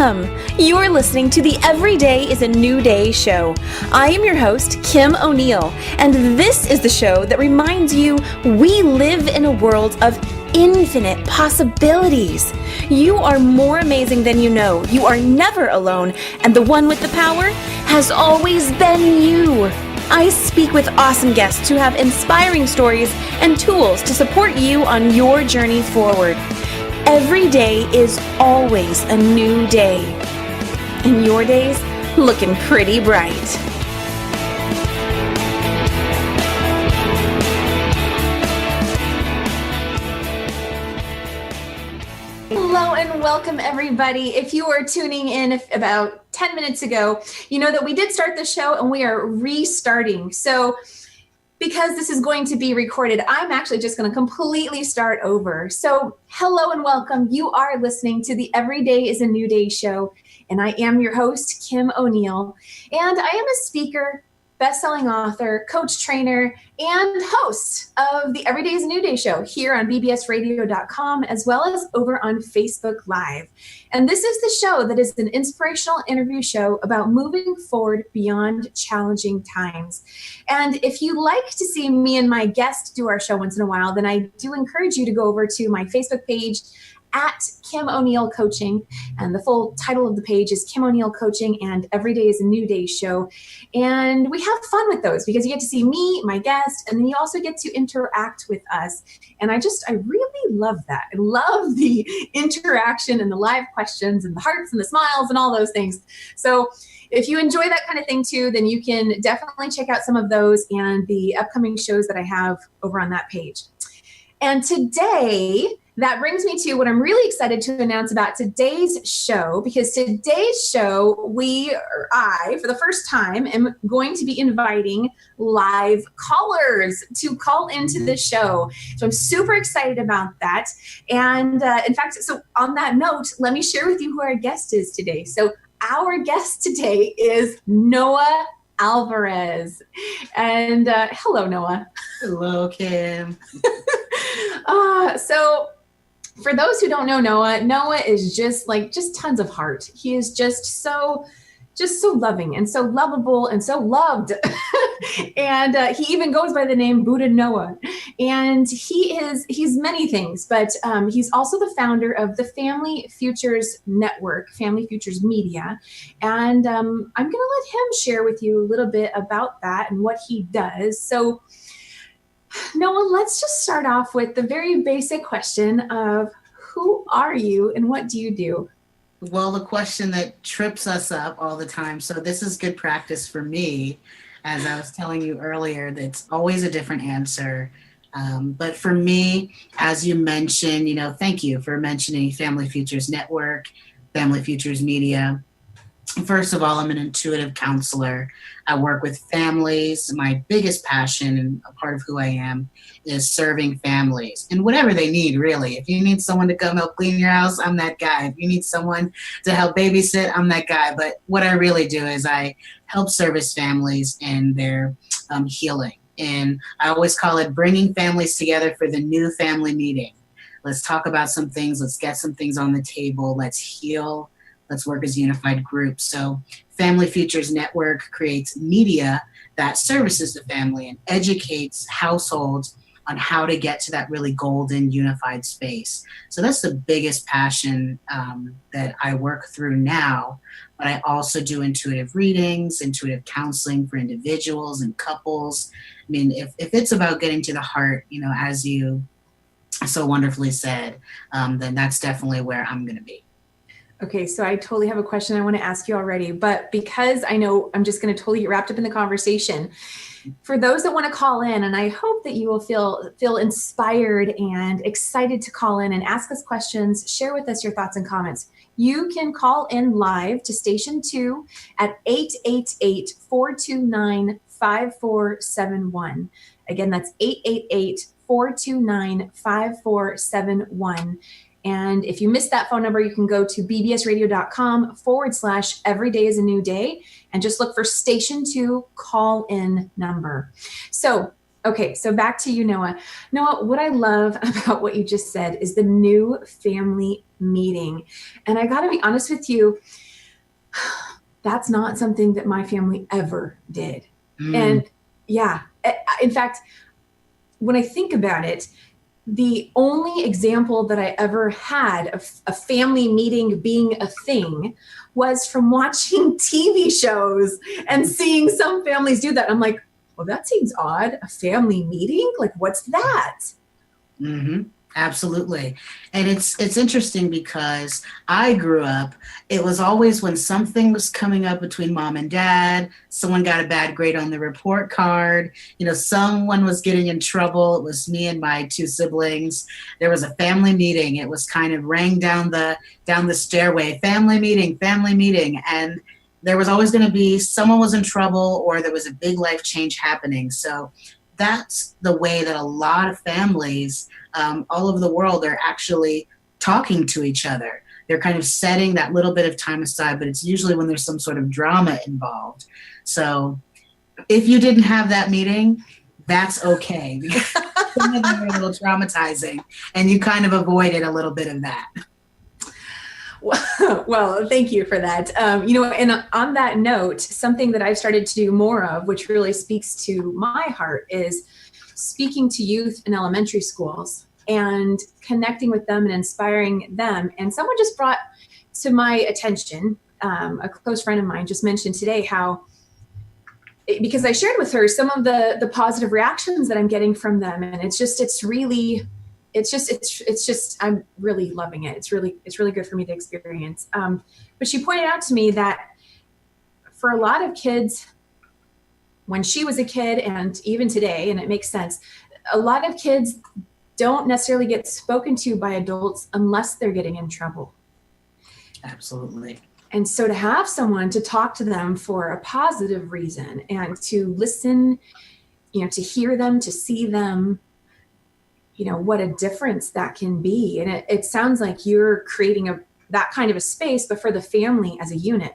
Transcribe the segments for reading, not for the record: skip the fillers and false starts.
Welcome! You're listening to the Every Day is a New Day show. I am your host, Kim O'Neill, and this is the show that reminds you we live in a world of infinite possibilities. You are more amazing than you know. You are never alone, and the one with the power has always been you. I speak with awesome guests who have inspiring stories and tools to support you on your journey forward. Every day is always a new day, and your day's looking pretty bright. Hello and welcome, everybody. If you are tuning in about 10 minutes ago, you know that we did start the show and we are restarting. So because this is going to be recorded, I'm actually just going to completely start over. So hello and welcome. You are listening to the Every Day is a New Day show, and I am your host, Kim O'Neill, and I am a speaker, best-selling author, coach trainer, and host of the Every Day is a New Day show here on bbsradio.com, as well as over on Facebook Live. And this is the show that is an inspirational interview show about moving forward beyond challenging times. And if you like to see me and my guest do our show once in a while, then I do encourage you to go over to my Facebook page at Kim O'Neill Coaching, and the full title of the page is Kim O'Neill Coaching and Every Day is a New Day show. And we have fun with those because you get to see me, my guest, and then you also get to interact with us. And I really love that. I love the interaction and the live questions and the hearts and the smiles and all those things. So if you enjoy that kind of thing too, then you can definitely check out some of those and the upcoming shows that I have over on that page. And today, that brings me to what I'm really excited to announce about today's show, because today's show, I, for the first time, am going to be inviting live callers to call into the show. So I'm super excited about that. And in fact, so on that note, let me share with you who our guest is today. So our guest today is Noah Alvarez. And hello, Noah. Hello, Kim. So for those who don't know Noah is just tons of heart. He is just so loving and so lovable and so loved. And he even goes by the name Buddha Noah. And he's many things, but he's also the founder of the Family Futures Network, Family Futures Media. And I'm going to let him share with you a little bit about that and what he does. So Noah, let's just start off with the very basic question of who are you and what do you do? Well, the question that trips us up all the time. So this is good practice for me. As I was telling you earlier, that's always a different answer. But for me, as you mentioned, thank you for mentioning Family Futures Network, Family Futures Media. First of all, I'm an intuitive counselor. I work with families. My biggest passion and a part of who I am is serving families and whatever they need, really. If you need someone to come help clean your house, I'm that guy. If you need someone to help babysit, I'm that guy. But what I really do is I help service families in their healing. And I always call it bringing families together for the new family meeting. Let's talk about some things. Let's get some things on the table. Let's heal. Let's work as a unified group. So Family Futures Network creates media that services the family and educates households on how to get to that really golden unified space. So that's the biggest passion that I work through now. But I also do intuitive readings, intuitive counseling for individuals and couples. I mean, if it's about getting to the heart, as you so wonderfully said, then that's definitely where I'm going to be. Okay, so I totally have a question I want to ask you already, but because I know I'm just going to totally get wrapped up in the conversation, for those that want to call in, and I hope that you will feel inspired and excited to call in and ask us questions, share with us your thoughts and comments. You can call in live to Station 2 at 888-429-5471. Again, that's 888-429-5471. And if you missed that phone number, you can go to bbsradio.com/everyday is a new day and just look for Station 2 call in number. So Okay, so back to you, Noah. Noah, what I love about what you just said is the new family meeting. And I got to be honest with you, that's not something that my family ever did. And yeah, in fact, when I think about it, the only example that I ever had of a family meeting being a thing was from watching TV shows and seeing some families do that. I'm like, well, that seems odd. A family meeting? Like, what's that? Mm-hmm. Absolutely. And it's interesting because I grew up, it was always when something was coming up between mom and dad, someone got a bad grade on the report card, someone was getting in trouble. It was me and my two siblings. There was a family meeting. It was kind of rang down the stairway, family meeting. And there was always going to be someone was in trouble or there was a big life change happening. So that's the way that a lot of families all over the world are actually talking to each other. They're kind of setting that little bit of time aside, but it's usually when there's some sort of drama involved. So if you didn't have that meeting, that's okay. Some of them are a little traumatizing, and you kind of avoided a little bit of that. Well, thank you for that. And on that note, something that I've started to do more of, which really speaks to my heart, is speaking to youth in elementary schools and connecting with them and inspiring them. And someone just brought to my attention, a close friend of mine just mentioned today how, because I shared with her some of the positive reactions that I'm getting from them. And I'm really loving it. It's really good for me to experience. But she pointed out to me that for a lot of kids, when she was a kid and even today, and it makes sense, a lot of kids don't necessarily get spoken to by adults unless they're getting in trouble. Absolutely. And so to have someone to talk to them for a positive reason and to listen, to hear them, to see them, what a difference that can be. And it sounds like you're creating that kind of a space, but for the family as a unit.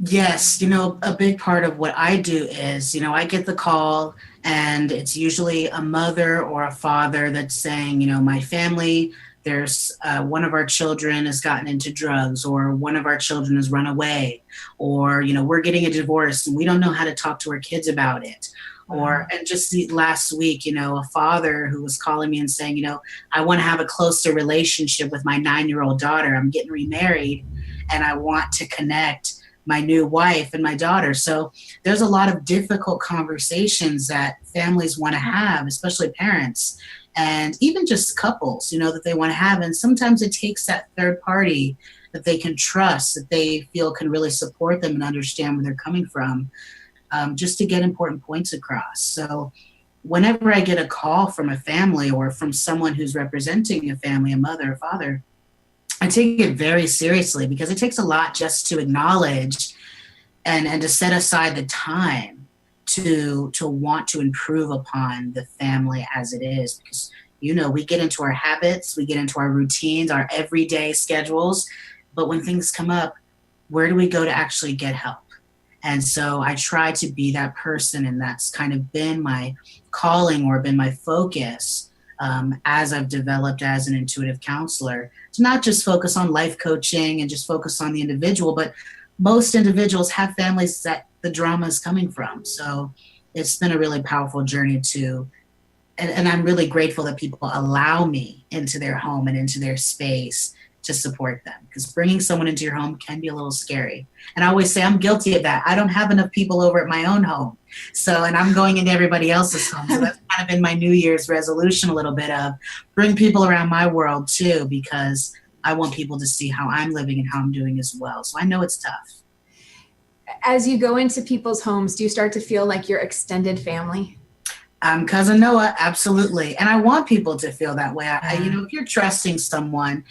Yes, a big part of what I do is, I get the call and it's usually a mother or a father that's saying, my family, there's one of our children has gotten into drugs, or one of our children has run away, or, we're getting a divorce and we don't know how to talk to our kids about it. And just last week, a father who was calling me and saying, I want to have a closer relationship with my 9-year-old daughter. I'm getting remarried and I want to connect my new wife and my daughter. So there's a lot of difficult conversations that families want to have, especially parents and even just couples, that they want to have. And sometimes it takes that third party that they can trust, that they feel can really support them and understand where they're coming from, just to get important points across. So whenever I get a call from a family or from someone who's representing a family, a mother, a father, I take it very seriously, because it takes a lot just to acknowledge and to set aside the time to want to improve upon the family as it is. Because, we get into our habits, we get into our routines, our everyday schedules. But when things come up, where do we go to actually get help? And so I try to be that person, and that's kind of been my calling or been my focus as I've developed as an intuitive counselor, to not just focus on life coaching and just focus on the individual, but most individuals have families that the drama is coming from. So it's been a really powerful journey and I'm really grateful that people allow me into their home and into their space to support them, because bringing someone into your home can be a little scary. And I always say I'm guilty of that. I don't have enough people over at my own home. And I'm going into everybody else's home. So that's kind of been my New Year's resolution, a little bit of bring people around my world too, because I want people to see how I'm living and how I'm doing as well. So I know it's tough. As you go into people's homes, do you start to feel like your extended family? Cousin Noah, absolutely. And I want people to feel that way. If you're trusting someone,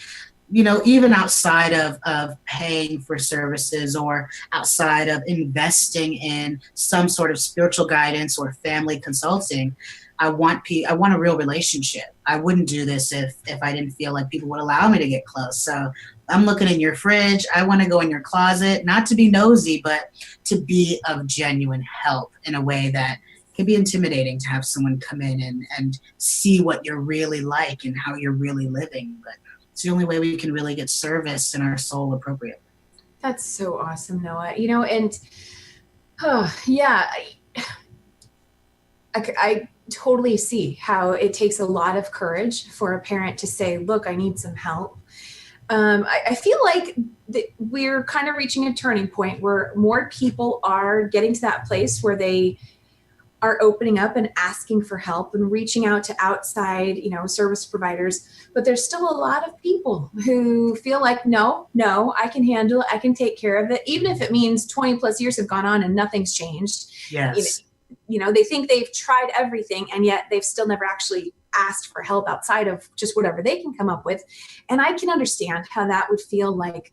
even outside of paying for services or outside of investing in some sort of spiritual guidance or family consulting, I want a real relationship. I wouldn't do this if I didn't feel like people would allow me to get close. So I'm looking in your fridge. I want to go in your closet, not to be nosy, but to be of genuine help in a way that can be intimidating to have someone come in and see what you're really like and how you're really living. But it's the only way we can really get service in our soul appropriately. That's so awesome, Noah. And yeah, I totally see how it takes a lot of courage for a parent to say, look, I need some help. I feel like we're kind of reaching a turning point where more people are getting to that place where they are opening up and asking for help and reaching out to outside, service providers. But there's still a lot of people who feel like, no, I can handle it. I can take care of it. Even if it means 20 plus years have gone on and nothing's changed. Yes. They think they've tried everything and yet they've still never actually asked for help outside of just whatever they can come up with. And I can understand how that would feel like,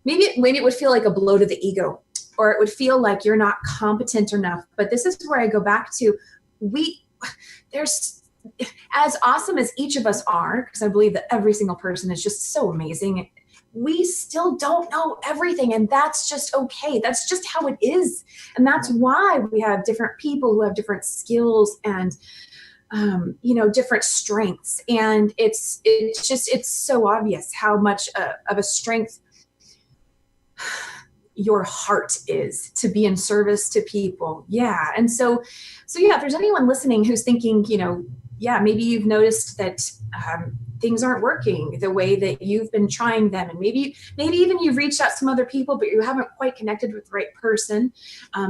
maybe it would feel like a blow to the ego, or it would feel like you're not competent enough. But this is where I go back to, there's, as awesome as each of us are, because I believe that every single person is just so amazing, we still don't know everything, and that's just okay. That's just how it is. And that's why we have different people who have different skills and different strengths. And it's so obvious how much of a strength your heart is to be in service to people. Yeah. And so yeah, if there's anyone listening who's thinking, maybe you've noticed that things aren't working the way that you've been trying them. And maybe even you've reached out to some other people, but you haven't quite connected with the right person.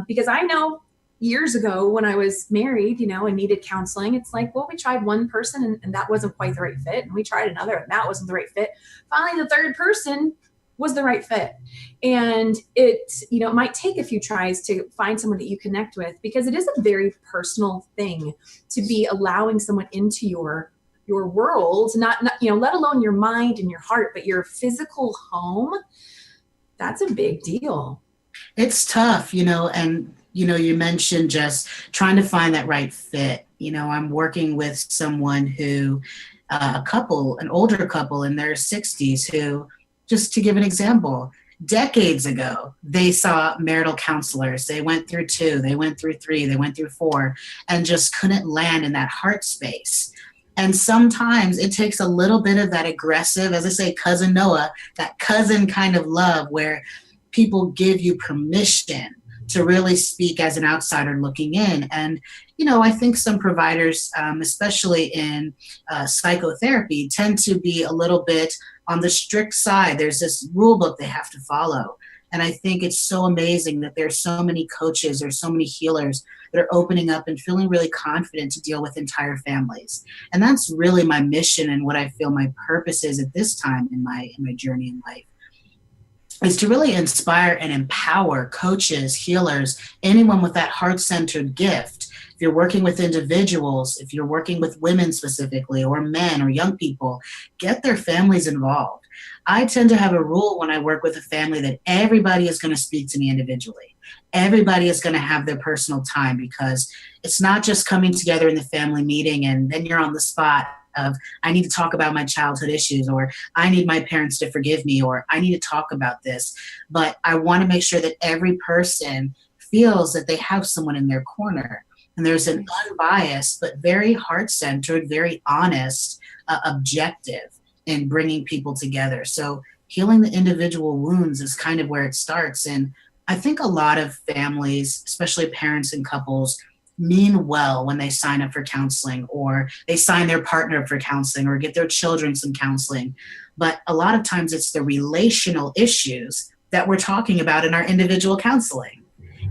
Because I know years ago when I was married, and needed counseling, it's like, well, we tried one person and that wasn't quite the right fit. And we tried another and that wasn't the right fit. Finally, the third person was the right fit. And it might take a few tries to find someone that you connect with, because it is a very personal thing to be allowing someone into your world, not let alone your mind and your heart, but your physical home. That's a big deal. It's tough, and you mentioned just trying to find that right fit. I'm working with someone who, an older couple in their 60s who, just to give an example, decades ago, they saw marital counselors. They went through 2, they went through 3, they went through 4, and just couldn't land in that heart space. And sometimes it takes a little bit of that aggressive, as I say, cousin Noah, that cousin kind of love where people give you permission to really speak as an outsider looking in. And, I think some providers, especially in psychotherapy, tend to be a little bit on the strict side. There's this rule book they have to follow. And I think it's so amazing that there's so many coaches or so many healers that are opening up and feeling really confident to deal with entire families. And that's really my mission, and what I feel my purpose is at this time in my journey in life, is to really inspire and empower coaches, healers, anyone with that heart-centered gift. If you're working with individuals, if you're working with women specifically, or men or young people, get their families involved. I tend to have a rule when I work with a family that everybody is going to speak to me individually. Everybody is going to have their personal time, because it's not just coming together in the family meeting and then you're on the spot of, I need to talk about my childhood issues, or I need my parents to forgive me, or I need to talk about this. But I want to make sure that every person feels that they have someone in their corner. And there's an unbiased, but very heart-centered, very honest objective in bringing people together. So healing the individual wounds is kind of where it starts. And I think a lot of families, especially parents and couples, mean well when they sign up for counseling, or they sign their partner up for counseling, or get their children some counseling. But a lot of times it's the relational issues that we're talking about in our individual counseling.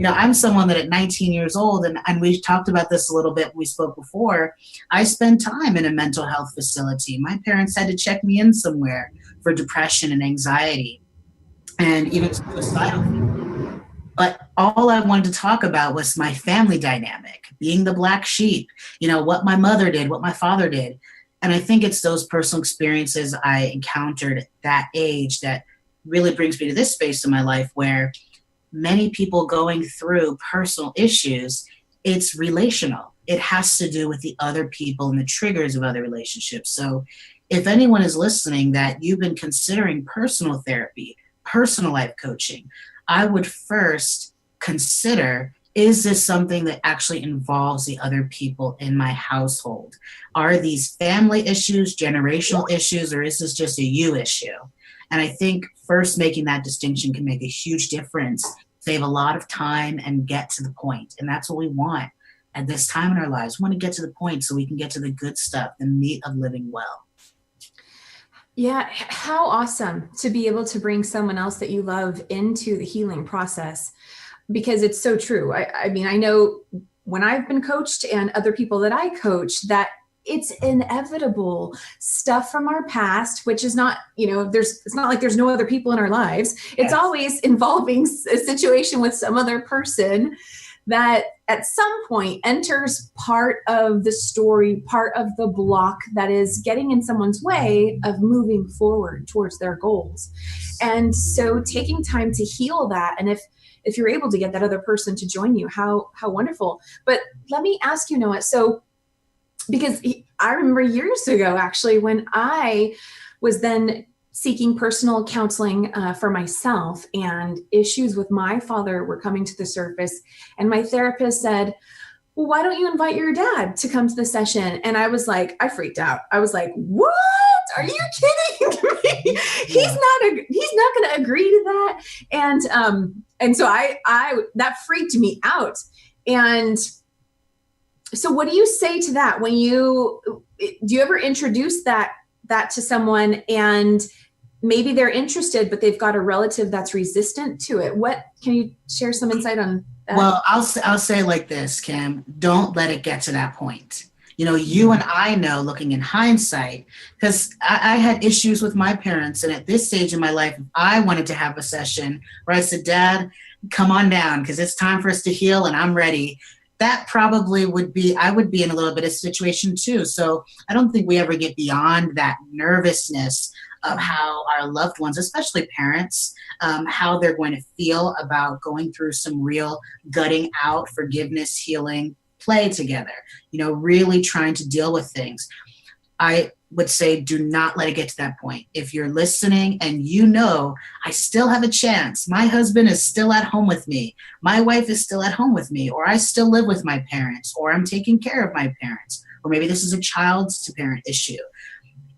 I'm someone that at 19 years old, and we talked about this a little bit when we spoke before, I spent time in a mental health facility. My parents had to check me in somewhere for depression and anxiety and even suicidal. But all I wanted to talk about was my family dynamic, being the black sheep, what my mother did, what my father did. And I think it's those personal experiences I encountered at that age that really brings me to this space in my life where many people going through personal issues, it's relational. It has to do with the other people and the triggers of other relationships. So if anyone is listening that you've been considering personal therapy, personal life coaching, I would first consider is this something that actually involves the other people in my household? Are these family issues, generational issues, or is this just a you issue? And I think first making that distinction can make a huge difference, save a lot of time, and get to the point. And that's what we want at this time in our lives. We want to get to the point so we can get to the good stuff, the meat of living well. Yeah, how awesome to be able to bring someone else that you love into the healing process, because it's so true. I mean, I know when I've been coached and other people that I coach, that it's inevitable stuff from our past, which is not, it's not like there's no other people in our lives. It's always involving a situation with some other person that at some point enters part of the story, part of the block that is getting in someone's way of moving forward towards their goals. And so taking time to heal that, and if you're able to get that other person to join you, how wonderful. But let me ask you, Noah, so because I remember years ago, actually, when I was then seeking personal counseling for myself, and issues with my father were coming to the surface. And my therapist said, well, why don't you invite your dad to come to the session? And I was like, I freaked out. I was like, what? Are you kidding me? He's not going to agree to that. And so I that freaked me out. And so what do you say to that? Do you ever introduce that to someone, and maybe they're interested, but they've got a relative that's resistant to it? What can you share some insight on that? Well, I'll say like this, Kim, don't let it get to that point. You and I know, looking in hindsight, because I had issues with my parents. And at this stage in my life, I wanted to have a session where I said, Dad, come on down, because it's time for us to heal and I'm ready. That probably I would be in a little bit of situation too. So I don't think we ever get beyond that nervousness of how our loved ones, especially parents, how they're going to feel about going through some real gutting out, forgiveness, healing, play together, really trying to deal with things. I would say, do not let it get to that point. If you're listening and I still have a chance, my husband is still at home with me, my wife is still at home with me, or I still live with my parents, or I'm taking care of my parents, or maybe this is a child to parent issue.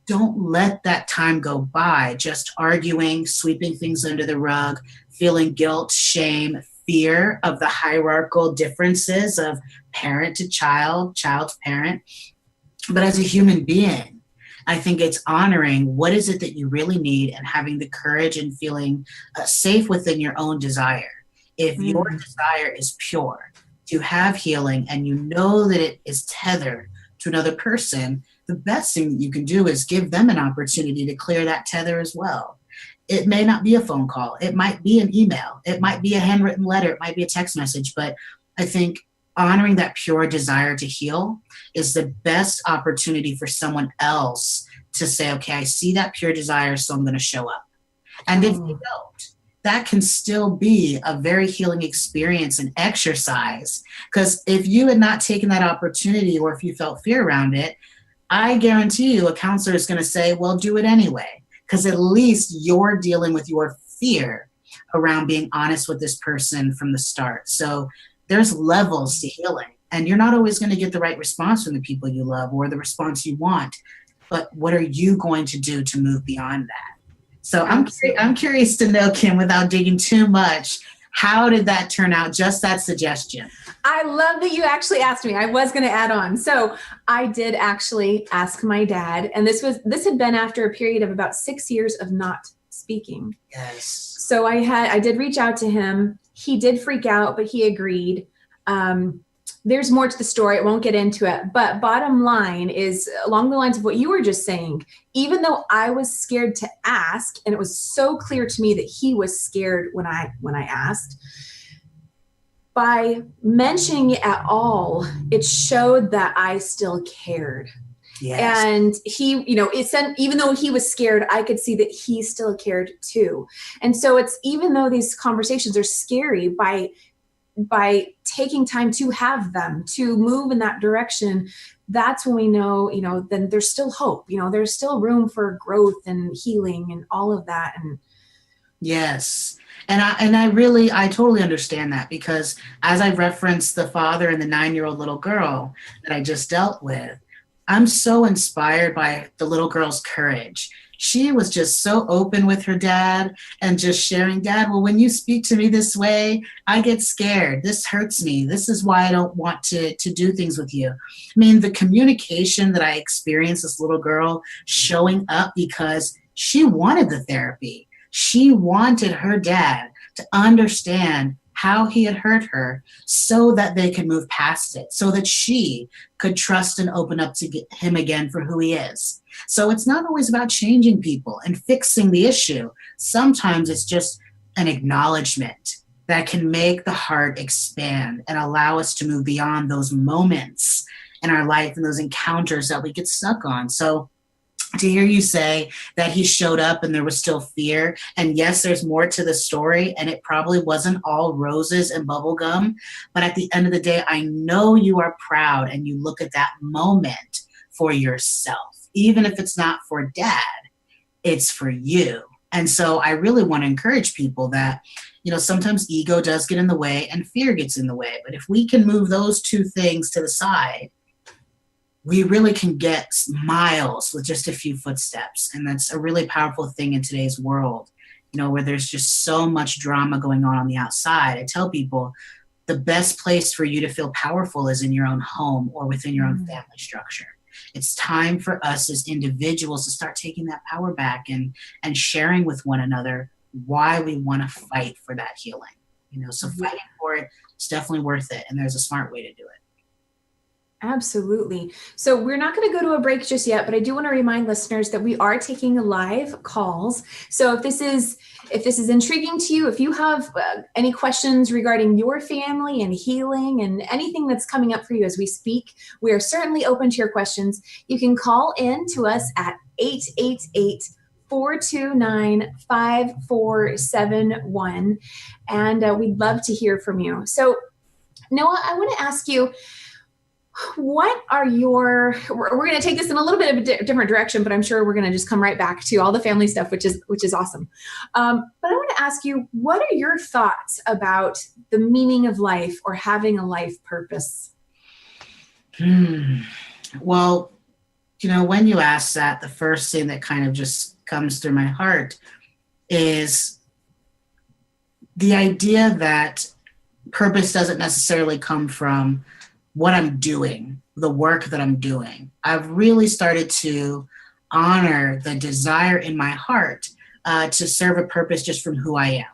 Don't let that time go by just arguing, sweeping things under the rug, feeling guilt, shame, fear of the hierarchical differences of parent to child, child to parent. But as a human being, I think it's honoring what is it that you really need, and having the courage and feeling safe within your own desire. If your desire is pure to have healing, and you know that it is tethered to another person, the best thing that you can do is give them an opportunity to clear that tether as well. It may not be a phone call. It might be an email. It might be a handwritten letter. It might be a text message. But I think honoring that pure desire to heal is the best opportunity for someone else to say, okay, I see that pure desire, so I'm going to show up. And if they don't, that can still be a very healing experience and exercise. Because if you had not taken that opportunity, or if you felt fear around it, I guarantee you a counselor is going to say, well, do it anyway. Because at least you're dealing with your fear around being honest with this person from the start. So there's levels to healing, and you're not always going to get the right response from the people you love or the response you want. But what are you going to do to move beyond that? So I'm curious to know, Kim, without digging too much, how did that turn out? Just that suggestion. I love that you actually asked me. I was going to add on. So I did actually ask my dad, and this had been after a period of about 6 years of not speaking. Yes. So I did reach out to him. He did freak out, but he agreed. There's more to the story. I won't get into it, but bottom line is along the lines of what you were just saying. Even though I was scared to ask, and it was so clear to me that he was scared when I asked, by mentioning it at all, it showed that I still cared. Yes. And he, it said, even though he was scared, I could see that he still cared too. And so it's, even though these conversations are scary, by taking time to have them, to move in that direction, that's when we know, then there's still hope, there's still room for growth and healing and all of that. And Yes. And I totally understand that, because as I referenced the father and the 9-year-old little girl that I just dealt with, I'm so inspired by the little girl's courage. She was just so open with her dad and just sharing, Dad, well, when you speak to me this way, I get scared. This hurts me. This is why I don't want to do things with you. I mean, the communication that I experienced, this little girl showing up because she wanted the therapy. She wanted her dad to understand how he had hurt her so that they could move past it, so that she could trust and open up to him again for who he is. So it's not always about changing people and fixing the issue. Sometimes it's just an acknowledgement that can make the heart expand and allow us to move beyond those moments in our life and those encounters that we get stuck on. So to hear you say that he showed up and there was still fear, and yes, there's more to the story, and it probably wasn't all roses and bubblegum, but at the end of the day, I know you are proud and you look at that moment for yourself. Even if it's not for dad, it's for you. And so I really want to encourage people that, sometimes ego does get in the way and fear gets in the way, but if we can move those two things to the side, we really can get miles with just a few footsteps. And that's a really powerful thing in today's world, where there's just so much drama going on the outside. I tell people the best place for you to feel powerful is in your own home or within your own family structure. It's time for us as individuals to start taking that power back and sharing with one another why we want to fight for that healing. So fighting for it is definitely worth it. And there's a smart way to do it. Absolutely. So we're not going to go to a break just yet, but I do want to remind listeners that we are taking live calls. So if this is intriguing to you, if you have any questions regarding your family and healing and anything that's coming up for you as we speak, we are certainly open to your questions. You can call in to us at 888-429-5471, and we'd love to hear from you. So Noah, I want to ask you, we're going to take this in a little bit of a different direction, but I'm sure we're going to just come right back to all the family stuff, which is awesome. But I want to ask you, what are your thoughts about the meaning of life or having a life purpose? Well, when you ask that, the first thing that kind of just comes through my heart is the idea that purpose doesn't necessarily come from what I'm doing, the work that I'm doing. I've really started to honor the desire in my heart to serve a purpose just from who I am.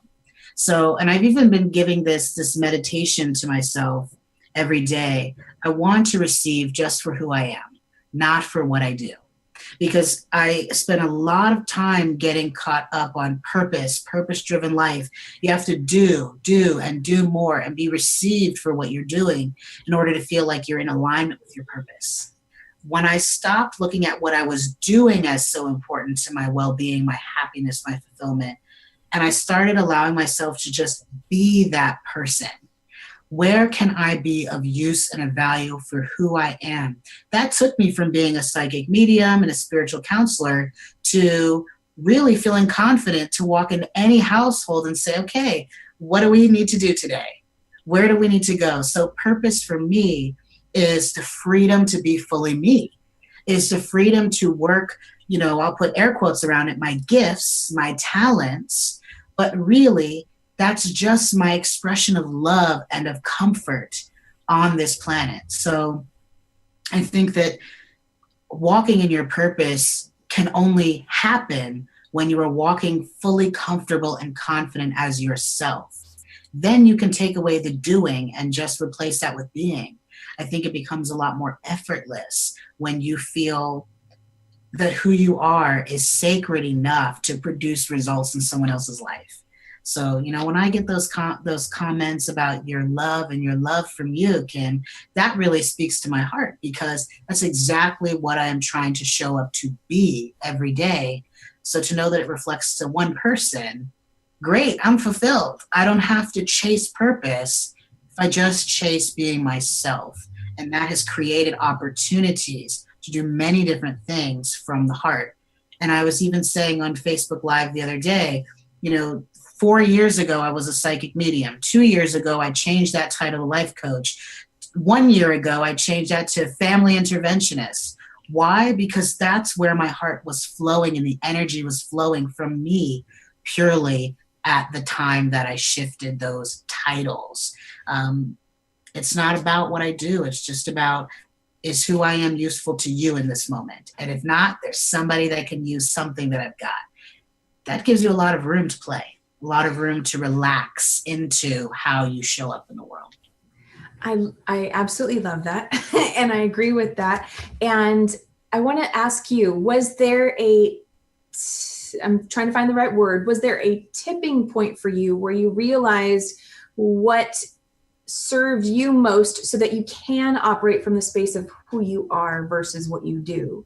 So, and I've even been giving this meditation to myself every day. I want to receive just for who I am, not for what I do. Because I spent a lot of time getting caught up on purpose-driven life. You have to do and do more and be received for what you're doing in order to feel like you're in alignment with your purpose. When I stopped looking at what I was doing as so important to my well-being, my happiness, my fulfillment, and I started allowing myself to just be that person. Where can I be of use and of value for who I am? That took me from being a psychic medium and a spiritual counselor to really feeling confident to walk into any household and say, okay, what do we need to do today? Where do we need to go? So purpose for me is the freedom to be fully me, is the freedom to work, I'll put air quotes around it, my gifts, my talents, but really that's just my expression of love and of comfort on this planet. So I think that walking in your purpose can only happen when you are walking fully comfortable and confident as yourself. Then you can take away the doing and just replace that with being. I think it becomes a lot more effortless when you feel that who you are is sacred enough to produce results in someone else's life. So, when I get those comments about your love and your love from you, Kim, that really speaks to my heart, because that's exactly what I am trying to show up to be every day. So to know that it reflects to one person, great, I'm fulfilled. I don't have to chase purpose if I just chase being myself. And that has created opportunities to do many different things from the heart. And I was even saying on Facebook Live the other day, 4 years ago, I was a psychic medium. 2 years ago, I changed that title to life coach. 1 year ago, I changed that to family interventionist. Why? Because that's where my heart was flowing and the energy was flowing from me purely at the time that I shifted those titles. It's not about what I do. It's just about, is who I am useful to you in this moment? And if not, there's somebody that can use something that I've got. That gives you a lot of room to play, a lot of room to relax into how you show up in the world. I absolutely love that. And I agree with that. And I want to ask you, was there I'm trying to find the right word. Was there a tipping point for you where you realized what served you most so that you can operate from the space of who you are versus what you do?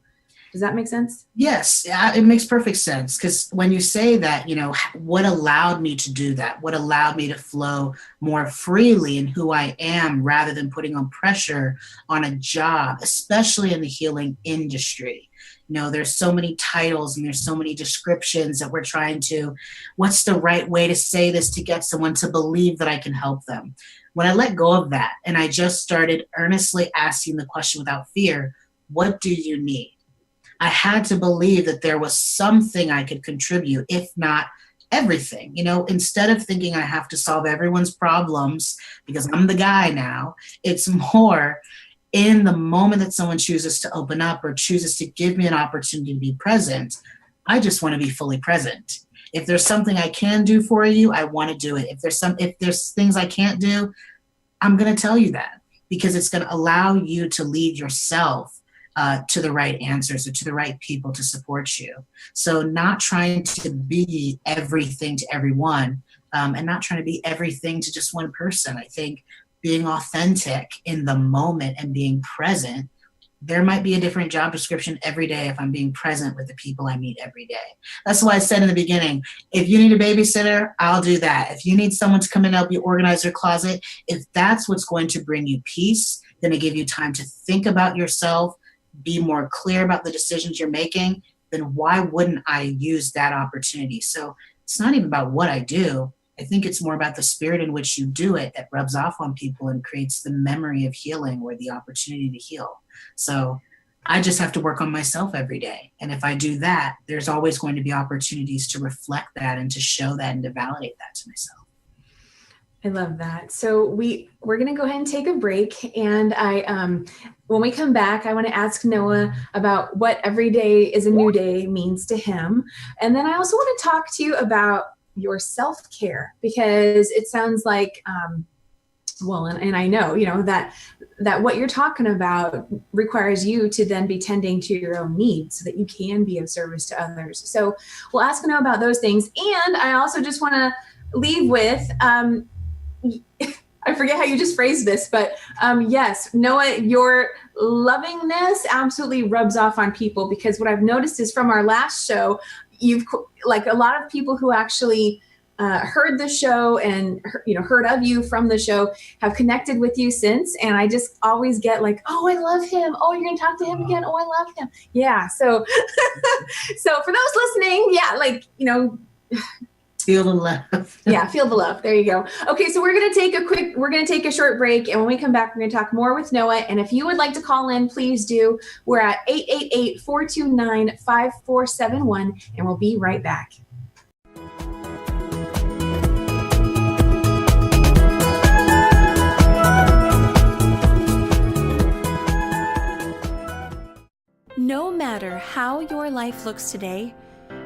Does that make sense? Yes, it makes perfect sense. Because when you say that, what allowed me to do that? What allowed me to flow more freely in who I am rather than putting on pressure on a job, especially in the healing industry? There's so many titles and there's so many descriptions that we're trying to, what's the right way to say this to get someone to believe that I can help them? When I let go of that and I just started earnestly asking the question without fear, what do you need? I had to believe that there was something I could contribute, if not everything. Instead of thinking I have to solve everyone's problems because I'm the guy now, it's more in the moment that someone chooses to open up or chooses to give me an opportunity to be present, I just want to be fully present. If there's something I can do for you, I want to do it. If there's things I can't do, I'm going to tell you that, because it's going to allow you to lead yourself to the right answers or to the right people to support you. So not trying to be everything to everyone, and not trying to be everything to just one person. I think being authentic in the moment and being present, there might be a different job description every day if I'm being present with the people I meet every day. That's why I said in the beginning, if you need a babysitter, I'll do that. If you need someone to come in and help you organize your closet, if that's what's going to bring you peace, then to give you time to think about yourself, be more clear about the decisions you're making, then why wouldn't I use that opportunity? So it's not even about what I do. I think it's more about the spirit in which you do it that rubs off on people and creates the memory of healing or the opportunity to heal. So I just have to work on myself every day. And if I do that, there's always going to be opportunities to reflect that and to show that and to validate that to myself. I love that. So we're going to go ahead and take a break. And when we come back, I want to ask Noah about what every day is a new day means to him. And then I also want to talk to you about your self-care, because it sounds like, and I know, that what you're talking about requires you to then be tending to your own needs so that you can be of service to others. So we'll ask Noah about those things. And I also just want to leave with, I forget how you just phrased this, but yes, Noah, your lovingness absolutely rubs off on people, because what I've noticed is from our last show, you've like a lot of people who actually heard the show and heard of you from the show have connected with you since. And I just always get like, oh, I love him. Oh, you're going to talk to him again. Oh, I love him. Yeah. So, so for those listening, feel the love. Yeah, feel the love. There you go. Okay, so we're going to take a short break, and when we come back, we're going to talk more with Noah. And if you would like to call in, please do. We're at 888-429-5471, and we'll be right back. No matter how your life looks today,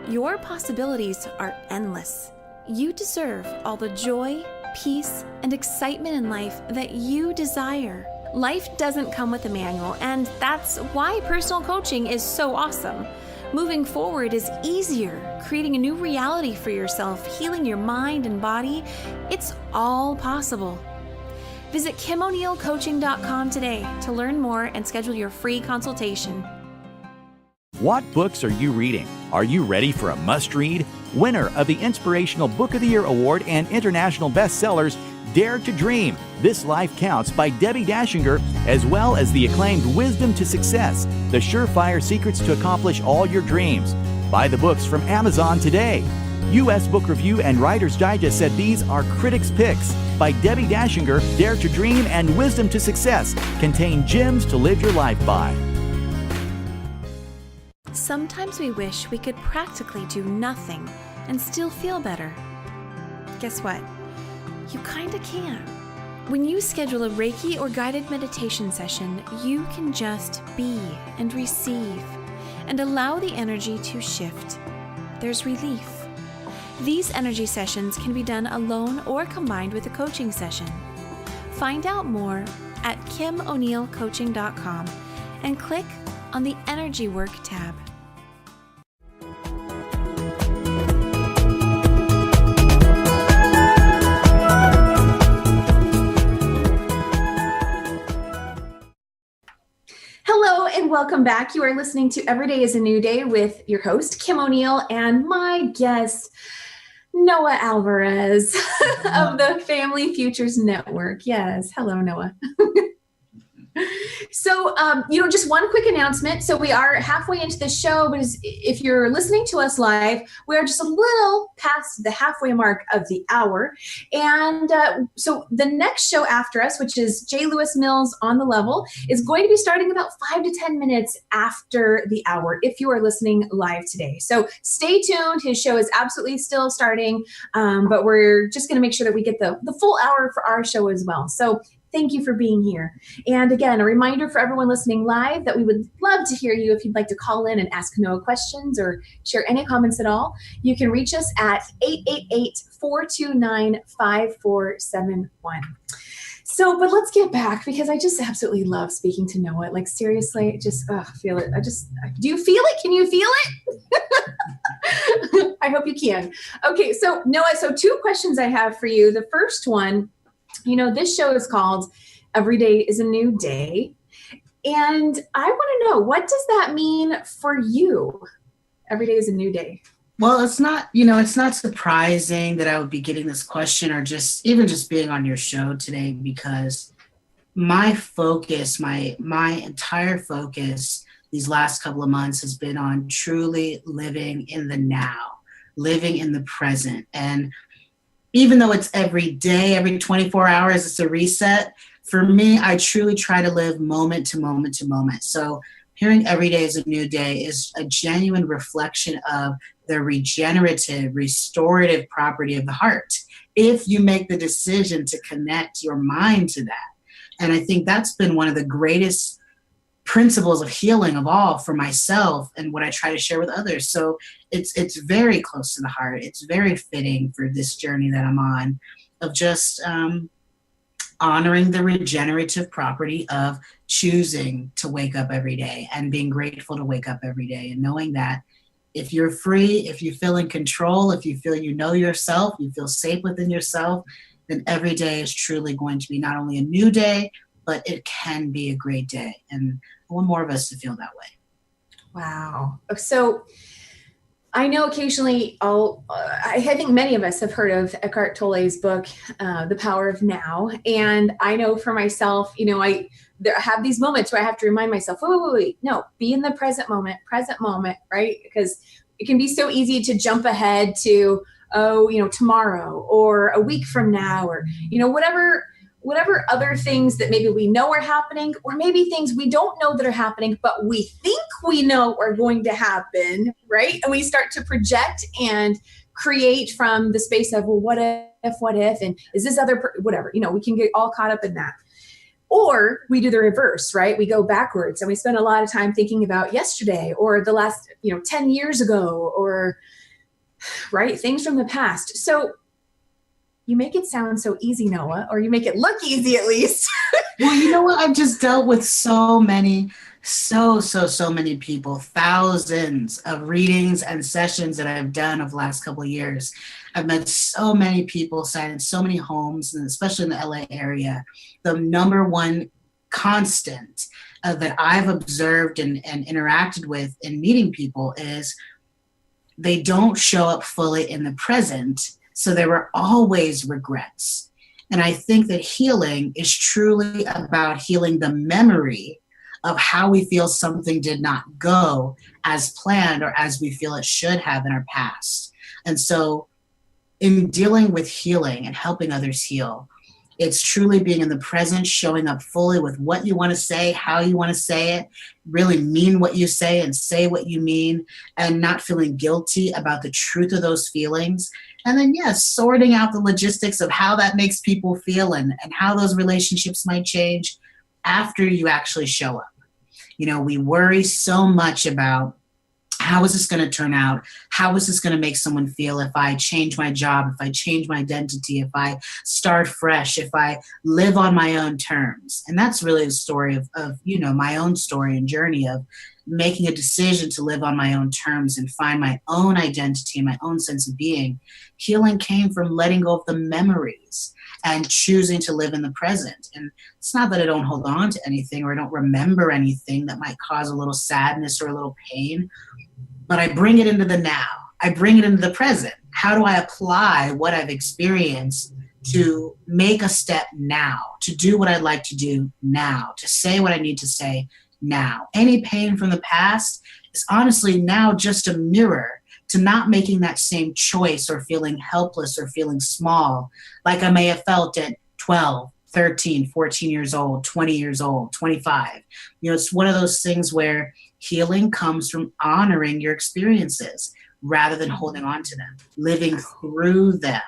your possibilities are endless. You deserve all the joy, peace, and excitement in life that you desire. Life doesn't come with a manual, and that's why personal coaching is so awesome. Moving forward is easier, creating a new reality for yourself, healing your mind and body. It's all possible. Visit KimO'NeillCoaching.com today to learn more and schedule your free consultation. What books are you reading? Are you ready for a must-read? Winner of the Inspirational Book of the Year Award and international bestsellers, Dare to Dream, This Life Counts by Debbie Dashinger, as well as the acclaimed Wisdom to Success, The Surefire Secrets to Accomplish All Your Dreams. Buy the books from Amazon today. U.S. Book Review and Writer's Digest said these are critics' picks by Debbie Dashinger. Dare to Dream and Wisdom to Success contain gems to live your life by. Sometimes we wish we could practically do nothing and still feel better. Guess what? You kinda can. When you schedule a Reiki or guided meditation session, you can just be and receive and allow the energy to shift. There's relief. These energy sessions can be done alone or combined with a coaching session. Find out more at KimO'NeillCoaching.com and click on the Energy Work tab. Hello and welcome back. You are listening to Every Day is a New Day with your host, Kim O'Neill, and my guest, Noah Alvarez of the Family Futures Network. Yes. Hello, Noah. So, just one quick announcement. So we are halfway into the show, but if you're listening to us live, we are just a little past the halfway mark of the hour. And so the next show after us, which is J. Lewis Mills on the Level, is going to be starting about 5 to 10 minutes after the hour if you are listening live today. So stay tuned. His show is absolutely still starting, but we're just going to make sure that we get the full hour for our show as well. So thank you for being here. And again, a reminder for everyone listening live that we would love to hear you if you'd like to call in and ask Noah questions or share any comments at all. You can reach us at 888-429-5471. So, but let's get back because I just absolutely love speaking to Noah. Like seriously, just feel it. Do you feel it? Can you feel it? I hope you can. Okay, so Noah, so 2 questions I have for you. The first one, this show is called Every Day is a New Day. And I want to know, what does that mean for you? Every day is a new day. Well, it's not surprising that I would be getting this question or just being on your show today, because my focus, my entire focus these last couple of months has been on truly living in the now, living in the present. And even though it's every day, every 24 hours, it's a reset. For me, I truly try to live moment to moment to moment. So hearing every day is a new day is a genuine reflection of the regenerative, restorative property of the heart, if you make the decision to connect your mind to that. And I think that's been one of the greatest principles of healing of all for myself and what I try to share with others. So it's very close to the heart. It's very fitting for this journey that I'm on of just honoring the regenerative property of choosing to wake up every day and being grateful to wake up every day, and knowing that if you're free, if you feel in control, if you feel you know yourself, you feel safe within yourself, then every day is truly going to be not only a new day, but it can be a great day. And I want more of us to feel that way. Wow. So I know occasionally I think many of us have heard of Eckhart Tolle's book, The Power of Now. And I know for myself, I have these moments where I have to remind myself, wait, no, be in the present moment, right? Because it can be so easy to jump ahead to, tomorrow or a week from now, or, whatever other things that maybe we know are happening, or maybe things we don't know that are happening, but we think we know are going to happen, right? And we start to project and create from the space of, well, what if, and is this whatever, we can get all caught up in that. Or we do the reverse, right? We go backwards and we spend a lot of time thinking about yesterday or the last, 10 years ago, or, right, things from the past. So you make it sound so easy, Noah, or you make it look easy at least. Well, you know what? I've just dealt with so many people, thousands of readings and sessions that I've done over the last couple of years. I've met so many people, sat in so many homes, and especially in the LA area. The number one constant that I've observed and interacted with in meeting people is they don't show up fully in the present. So there were always regrets. And I think that healing is truly about healing the memory of how we feel something did not go as planned or as we feel it should have in our past. And so in dealing with healing and helping others heal, it's truly being in the present, showing up fully with what you want to say, how you want to say it, really mean what you say and say what you mean, and not feeling guilty about the truth of those feelings. And then, yes, sorting out the logistics of how that makes people feel and how those relationships might change after you actually show up. You know, we worry so much about how is this going to turn out? How is this going to make someone feel if I change my job, if I change my identity, if I start fresh, if I live on my own terms? And that's really the story of you know, my own story and journey of making a decision to live on my own terms and find my own identity and my own sense of being. Healing came from letting go of the memories and choosing to live in the present. And it's not that I don't hold on to anything or I don't remember anything that might cause a little sadness or a little pain, but I bring it into the now. I bring it into the present. How do I apply what I've experienced to make a step now, to do what I'd like to do now, to say what I need to say now? Any pain from the past is honestly now just a mirror to not making that same choice or feeling helpless or feeling small like I may have felt at 12, 13, 14 years old, 20 years old, 25. You know, it's one of those things where healing comes from honoring your experiences rather than holding on to them, living through them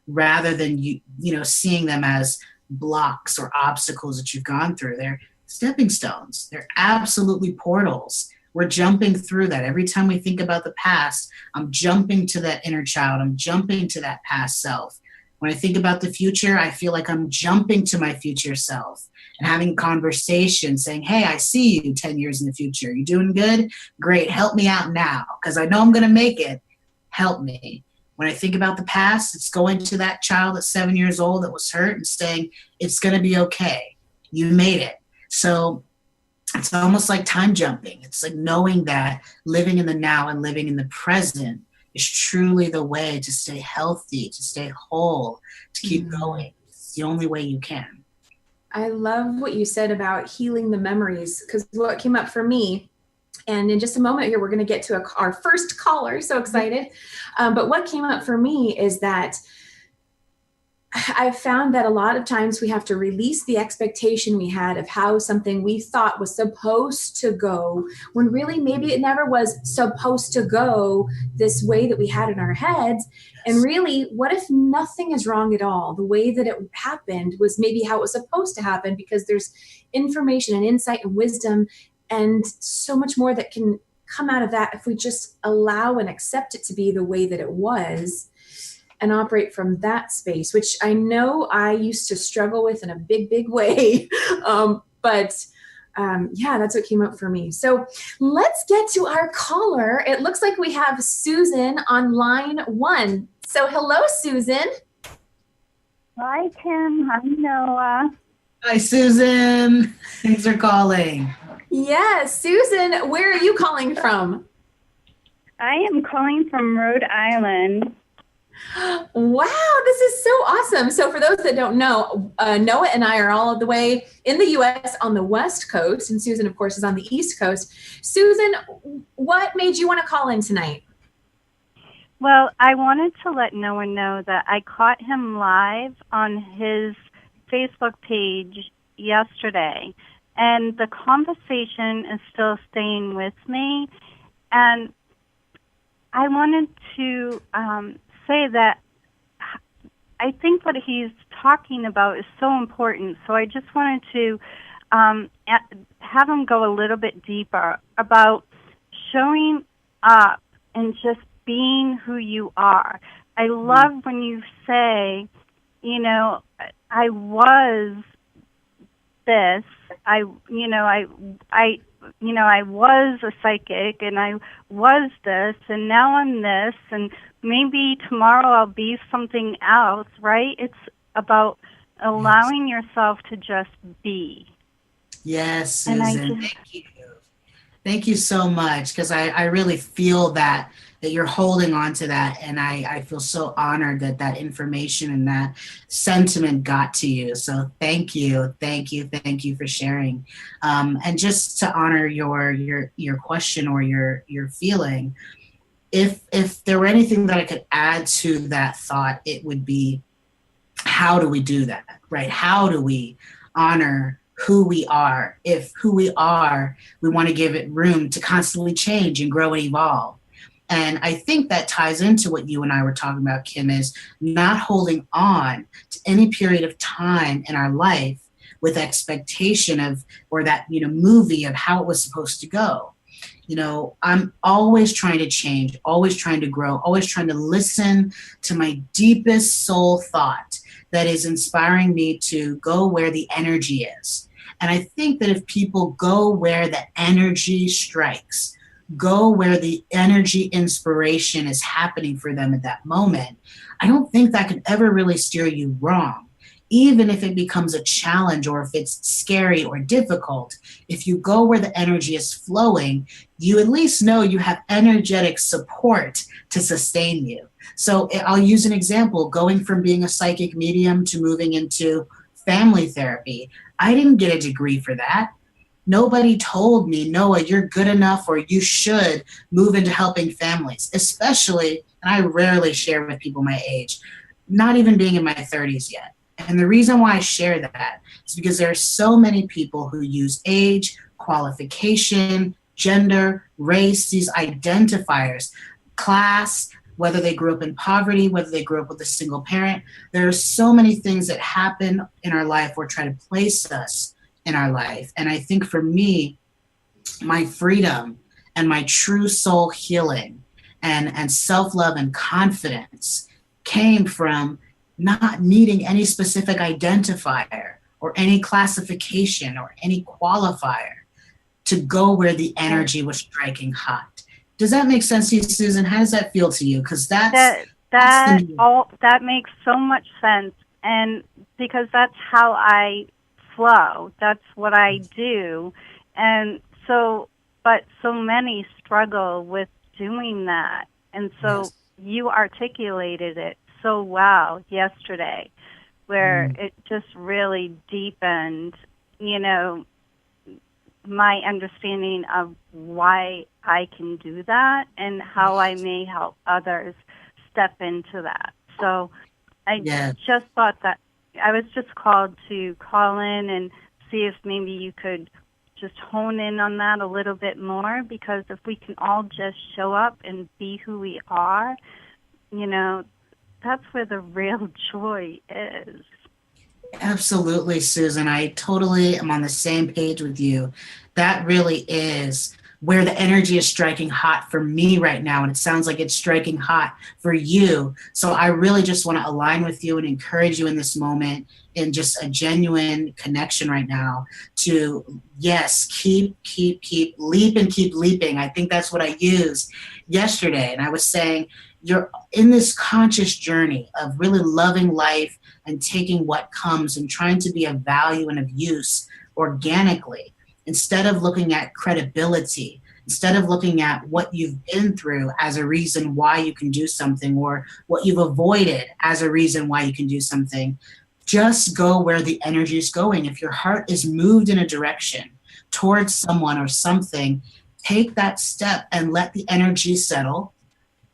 rather than you know, seeing them as blocks or obstacles that you've gone through. They're stepping stones. They're absolutely portals. We're jumping through that. Every time we think about the past, I'm jumping to that inner child. I'm jumping to that past self. When I think about the future, I feel like I'm jumping to my future self and having conversations saying, hey, I see you 10 years in the future. You doing good? Great. Help me out now because I know I'm going to make it. Help me. When I think about the past, it's going to that child at 7 years old that was hurt and saying, it's going to be okay. You made it. So it's almost like time jumping. It's like knowing that living in the now and living in the present is truly the way to stay healthy, to stay whole, to keep going. It's the only way you can. I love what you said about healing the memories, because what came up for me, and in just a moment here, we're going to get to our first caller. So excited. But what came up for me is that I've found that a lot of times we have to release the expectation we had of how something we thought was supposed to go, when really maybe it never was supposed to go this way that we had in our heads. And really, what if nothing is wrong at all? The way that it happened was maybe how it was supposed to happen, because there's information and insight and wisdom and so much more that can come out of that if we just allow and accept it to be the way that it was and operate from that space, which I know I used to struggle with in a big, big way. But that's what came up for me. So let's get to our caller. It looks like we have Susan on line 1. So hello, Susan. Hi, Tim. Hi, Noah. Hi, Susan. Thanks for calling. Yes, Susan, where are you calling from? I am calling from Rhode Island. Wow, this is so awesome. So for those that don't know, Noah and I are all the way in the U.S. on the West Coast, and Susan, of course, is on the East Coast. Susan, what made you want to call in tonight? Well, I wanted to let Noah know that I caught him live on his Facebook page yesterday, and the conversation is still staying with me. And I wanted to say that I think what he's talking about is so important. So I just wanted to have him go a little bit deeper about showing up and just being who you are. I love when you say, you know, I was this, I was a psychic and I was this and now I'm this and maybe tomorrow I'll be something else, right? It's about allowing yourself to just be. Yes, Susan, thank you. Thank you so much, because I really feel that you're holding on to that, and I feel so honored that information and that sentiment got to you. So thank you for sharing. And just to honor your question or your feeling, if there were anything that I could add to that thought, it would be, how do we do that, right? How do we honor who we are? If who we are, we want to give it room to constantly change and grow and evolve. And I think that ties into what you and I were talking about, Kim, is not holding on to any period of time in our life with expectation of, or that, movie of how it was supposed to go. I'm always trying to change, always trying to grow, always trying to listen to my deepest soul thought that is inspiring me to go where the energy is. And I think that if people go where the energy strikes, go where the energy inspiration is happening for them at that moment, I don't think that could ever really steer you wrong. Even if it becomes a challenge or if it's scary or difficult, if you go where the energy is flowing, you at least know you have energetic support to sustain you. So I'll use an example, going from being a psychic medium to moving into family therapy. I didn't get a degree for that. Nobody told me, Noah, you're good enough or you should move into helping families, especially, and I rarely share with people my age, not even being in my 30s yet. And the reason why I share that is because there are so many people who use age, qualification, gender, race, these identifiers, class, whether they grew up in poverty, whether they grew up with a single parent. There are so many things that happen in our life or try to place us in our life. And I think for me, my freedom and my true soul healing and self-love and confidence came from not needing any specific identifier or any classification or any qualifier to go where the energy was striking hot. Does that make sense to you, Susan? How does that feel to you? Because that makes so much sense, and because that's how I flow. That's what I do, and but so many struggle with doing that, and so yes. You articulated it so well yesterday, where it just really deepened, my understanding of why I can do that and how I may help others step into that. So I just thought that I was just called to call in and see if maybe you could just hone in on that a little bit more, because if we can all just show up and be who we are, that's where the real joy is. Absolutely, Susan. I totally am on the same page with you. That really is where the energy is striking hot for me right now, and it sounds like it's striking hot for you. So I really just want to align with you and encourage you in this moment in just a genuine connection right now to, yes, keep leap and keep leaping. I think that's what I used yesterday. And I was saying, you're in this conscious journey of really loving life and taking what comes and trying to be of value and of use organically, instead of looking at credibility, instead of looking at what you've been through as a reason why you can do something, or what you've avoided as a reason why you can do something. Just go where the energy is going. If your heart is moved in a direction towards someone or something, take that step and let the energy settle.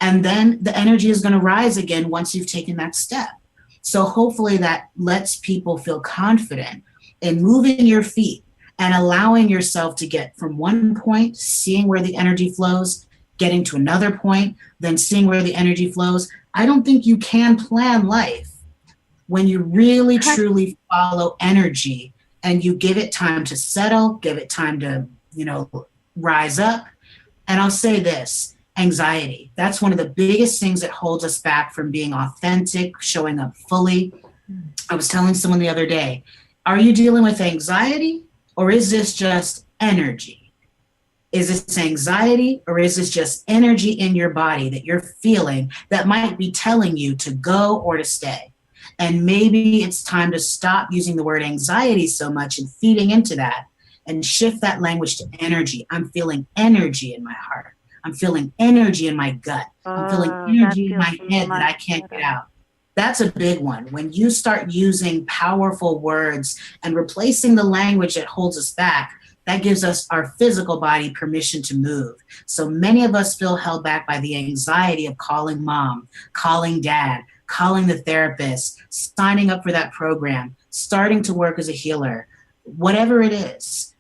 And then the energy is going to rise again once you've taken that step. So hopefully that lets people feel confident in moving your feet and allowing yourself to get from one point, seeing where the energy flows, getting to another point, then seeing where the energy flows. I don't think you can plan life when you really truly follow energy and you give it time to settle, give it time to, rise up. And I'll say this. Anxiety. That's one of the biggest things that holds us back from being authentic, showing up fully. I was telling someone the other day, are you dealing with anxiety, or is this just energy? Is this anxiety, or is this just energy in your body that you're feeling that might be telling you to go or to stay? And maybe it's time to stop using the word anxiety so much and feeding into that and shift that language to energy. I'm feeling energy in my heart. I'm feeling energy in my gut. I'm feeling energy in my head that I can't get out. That's a big one. When you start using powerful words and replacing the language that holds us back, that gives us our physical body permission to move. So many of us feel held back by the anxiety of calling mom, calling dad, calling the therapist, signing up for that program, starting to work as a healer, whatever it is.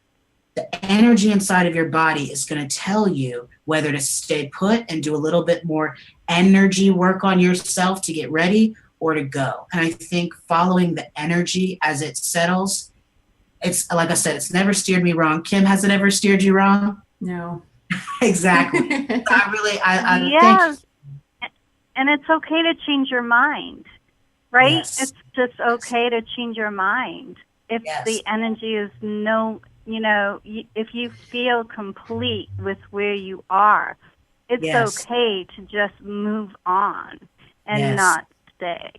The energy inside of your body is going to tell you whether to stay put and do a little bit more energy work on yourself to get ready, or to go. And I think following the energy as it settles, it's like I said, it's never steered me wrong. Kim, has it ever steered you wrong? No. Exactly. I Yes. And it's okay to change your mind, right? Yes. It's just okay to change your mind. If the energy is if you feel complete with where you are, it's okay to just move on and not stay.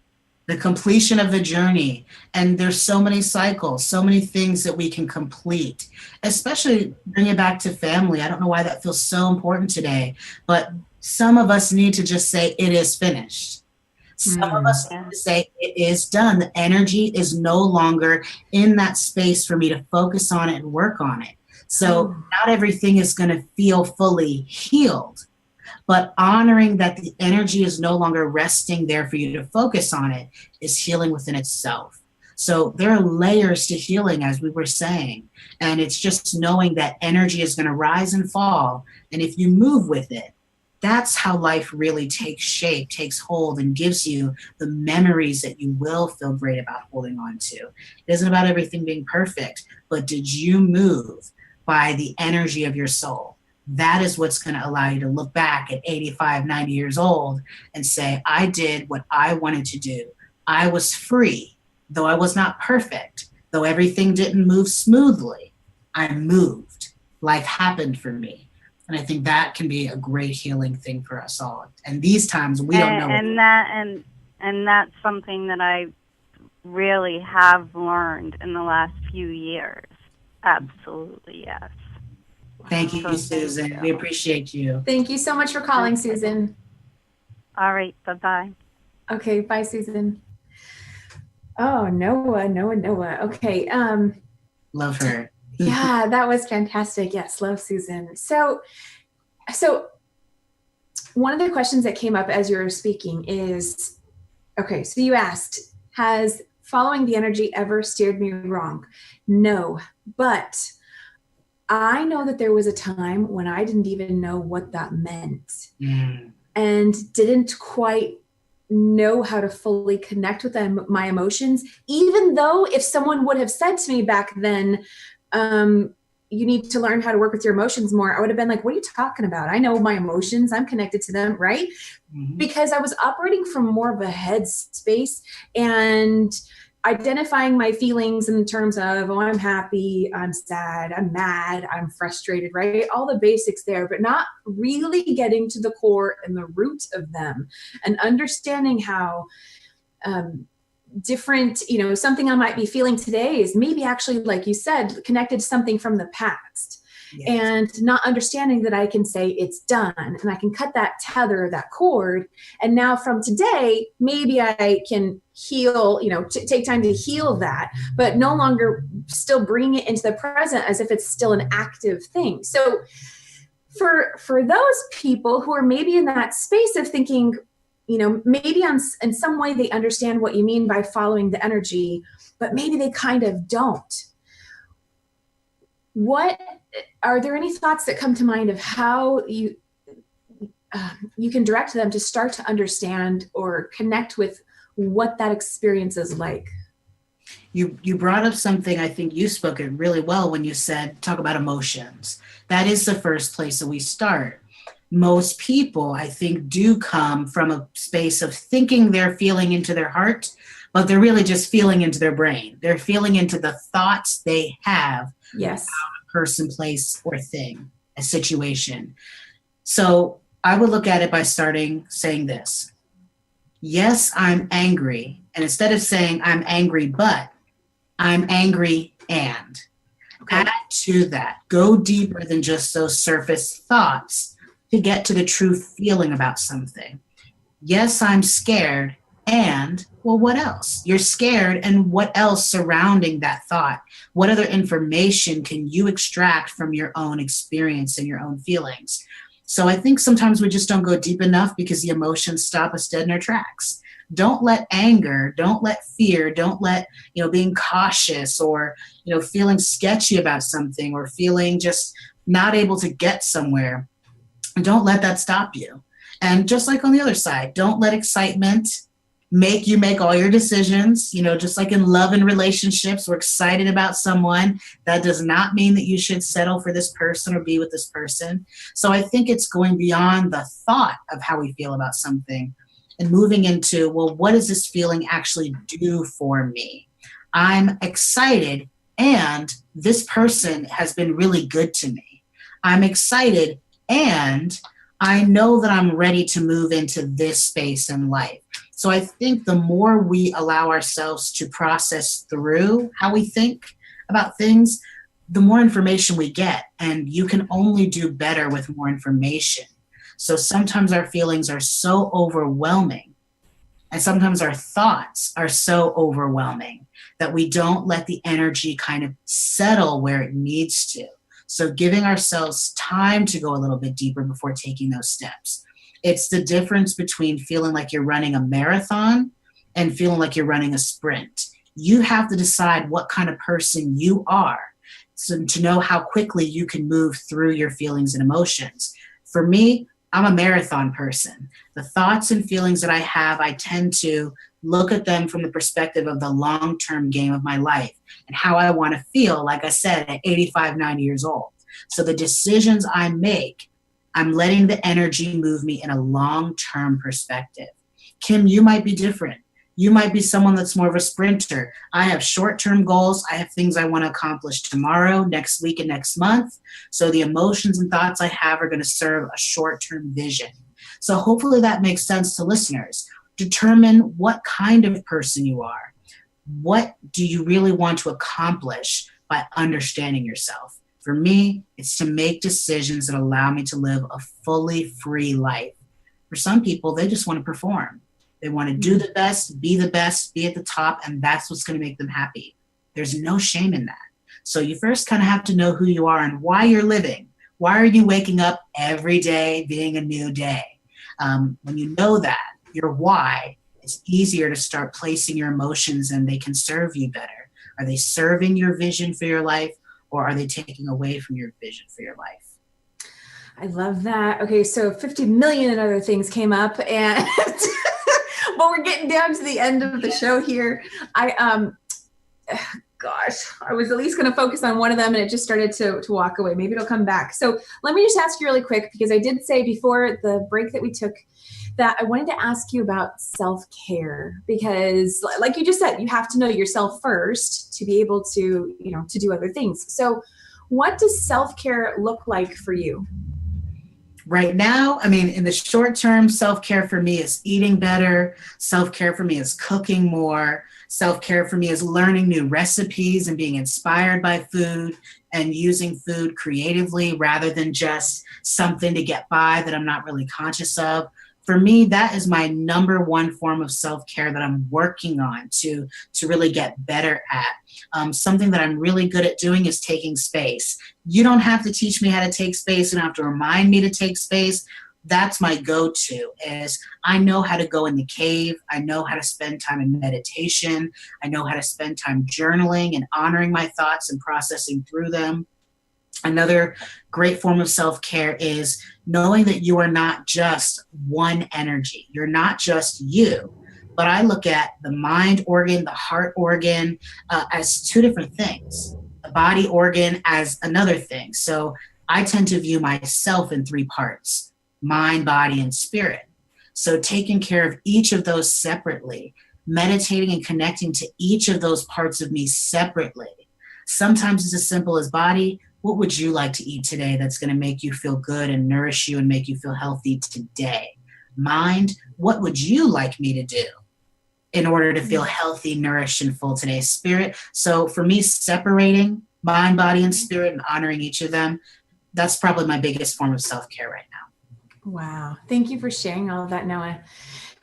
The completion of the journey. And there's so many cycles, so many things that we can complete, especially bring it back to family. I don't know why that feels so important today, but some of us need to just say it is finished. Some of us need to say it is done. The energy is no longer in that space for me to focus on it and work on it. So not everything is going to feel fully healed, but honoring that the energy is no longer resting there for you to focus on it is healing within itself. So there are layers to healing, as we were saying, and it's just knowing that energy is going to rise and fall. And if you move with it, that's how life really takes shape, takes hold, and gives you the memories that you will feel great about holding on to. It isn't about everything being perfect, but did you move by the energy of your soul? That is what's going to allow you to look back at 85, 90 years old and say, I did what I wanted to do. I was free, though I was not perfect, though everything didn't move smoothly. I moved. Life happened for me. And I think that can be a great healing thing for us all. And these times we don't know. And that's something that I really have learned in the last few years. Absolutely, yes. Thank you, Susan. Thank you. We appreciate you. Thank you so much for calling, Susan. All right, bye-bye. Okay, bye, Susan. Oh, Noah. Okay. Love her. Yeah, that was fantastic. Yes, love Susan. So one of the questions that came up as you were speaking is, okay, so you asked, has following the energy ever steered me wrong? No, but I know that there was a time when I didn't even know what that meant and didn't quite know how to fully connect with my emotions, even though if someone would have said to me back then, you need to learn how to work with your emotions more, I would have been like, what are you talking about? I know my emotions. I'm connected to them, right? Mm-hmm. Because I was operating from more of a head space and identifying my feelings in terms of, oh, I'm happy, I'm sad, I'm mad, I'm frustrated, right? All the basics there, but not really getting to the core and the root of them and understanding how different, something I might be feeling today is maybe actually, like you said, connected to something from the past. Yes. And not understanding that I can say it's done and I can cut that tether, that cord. And now from today, maybe I can heal, take time to heal that, but no longer still bring it into the present as if it's still an active thing. So for those people who are maybe in that space of thinking, maybe in some way they understand what you mean by following the energy, but maybe they kind of don't. Are there any thoughts that come to mind of how you can direct them to start to understand or connect with what that experience is like? You brought up something, I think you spoke it really well when you said, talk about emotions. That is the first place that we start. Most people, I think, do come from a space of thinking they're feeling into their heart, but they're really just feeling into their brain. They're feeling into the thoughts they have about a person, place, or thing, a situation. So I would look at it by saying this. Yes, I'm angry. And instead of saying I'm angry, but I'm angry and. Okay. Add to that. Go deeper than just those surface thoughts to get to the true feeling about something. Yes, I'm scared, And, well, what else? You're scared, and what else surrounding that thought? What other information can you extract from your own experience and your own feelings? So I think sometimes we just don't go deep enough because the emotions stop us dead in our tracks. Don't let anger, don't let fear, don't let, being cautious or, feeling sketchy about something or feeling just not able to get somewhere. Don't let that stop you. And just like on the other side, don't let excitement make you make all your decisions. Just like in love and relationships, we're excited about someone. That does not mean that you should settle for this person or be with this person. So I think it's going beyond the thought of how we feel about something and moving into, well, what does this feeling actually do for me? I'm excited, and this person has been really good to me. I'm excited, and I know that I'm ready to move into this space in life. So I think the more we allow ourselves to process through how we think about things, the more information we get, and you can only do better with more information. So sometimes our feelings are so overwhelming, and sometimes our thoughts are so overwhelming that we don't let the energy kind of settle where it needs to. So giving ourselves time to go a little bit deeper before taking those steps. It's the difference between feeling like you're running a marathon and feeling like you're running a sprint. You have to decide what kind of person you are, so to know how quickly you can move through your feelings and emotions. For me, I'm a marathon person. The thoughts and feelings that I have, I tend to look at them from the perspective of the long-term game of my life and how I want to feel, like I said, at 85, 90 years old. So the decisions I make, I'm letting the energy move me in a long-term perspective. Kim, you might be different. You might be someone that's more of a sprinter. I have short-term goals. I have things I want to accomplish tomorrow, next week, and next month. So the emotions and thoughts I have are going to serve a short-term vision. So hopefully that makes sense to listeners. Determine what kind of person you are. What do you really want to accomplish by understanding yourself? For me, it's to make decisions that allow me to live a fully free life. For some people, they just want to perform. They want to do the best, be at the top, and that's what's going to make them happy. There's no shame in that. So you first kind of have to know who you are and why you're living. Why are you waking up every day being a new day? When you know that, your why, it's easier to start placing your emotions and they can serve you better. Are they serving your vision for your life, or are they taking away from your vision for your life? I love that. Okay, so 50 million other things came up, and but we're getting down to the end of the show here. I was at least going to focus on one of them, and it just started to walk away. Maybe it'll come back. So let me just ask you really quick, because I did say before the break that we took that I wanted to ask you about self-care, because like you just said, you have to know yourself first to be able to, to do other things. So what does self-care look like for you? Right now, in the short term, self-care for me is eating better. Self-care for me is cooking more. Self-care for me is learning new recipes and being inspired by food and using food creatively rather than just something to get by that I'm not really conscious of. For me, that is my number one form of self-care that I'm working on to really get better at. Something that I'm really good at doing is taking space. You don't have to teach me how to take space. You don't have to remind me to take space. That's my go-to, is I know how to go in the cave. I know how to spend time in meditation. I know how to spend time journaling and honoring my thoughts and processing through them. Another great form of self-care is knowing that you are not just one energy. You're not just you. But I look at the mind organ, the heart organ as two different things. The body organ as another thing. So I tend to view myself in three parts: mind, body, and spirit. So taking care of each of those separately, meditating and connecting to each of those parts of me separately. Sometimes it's as simple as body. What would you like to eat today that's going to make you feel good and nourish you and make you feel healthy today? Mind, what would you like me to do in order to feel healthy, nourished, and full today? Spirit. So for me, separating mind, body, and spirit and honoring each of them, that's probably my biggest form of self-care right now. Wow. Thank you for sharing all of that, Noah.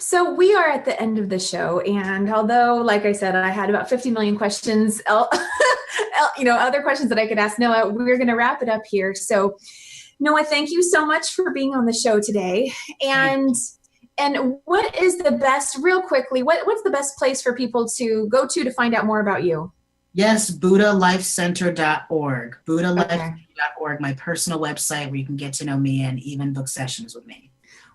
So we are at the end of the show, and although, like I said, I had about 50 million questions, other questions that I could ask Noah, we're going to wrap it up here. So Noah, thank you so much for being on the show today. And what is the best, real quickly, what's the best place for people to go to find out more about you? Yes, BuddhaLifeCenter.org. BuddhaLifeCenter.org, my personal website where you can get to know me and even book sessions with me.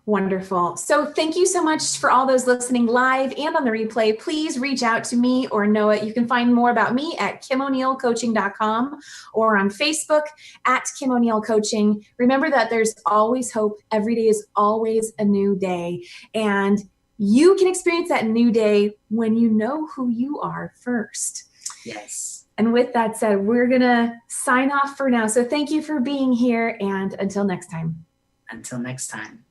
Wonderful. So thank you so much for all those listening live and on the replay. Please reach out to me or Noah. You can find more about me at KimO'NeillCoaching.com or on Facebook at Kim O'Neill Coaching. Remember that there's always hope. Every day is always a new day. And you can experience that new day when you know who you are first. Yes. And with that said, we're going to sign off for now. So thank you for being here, and until next time. Until next time.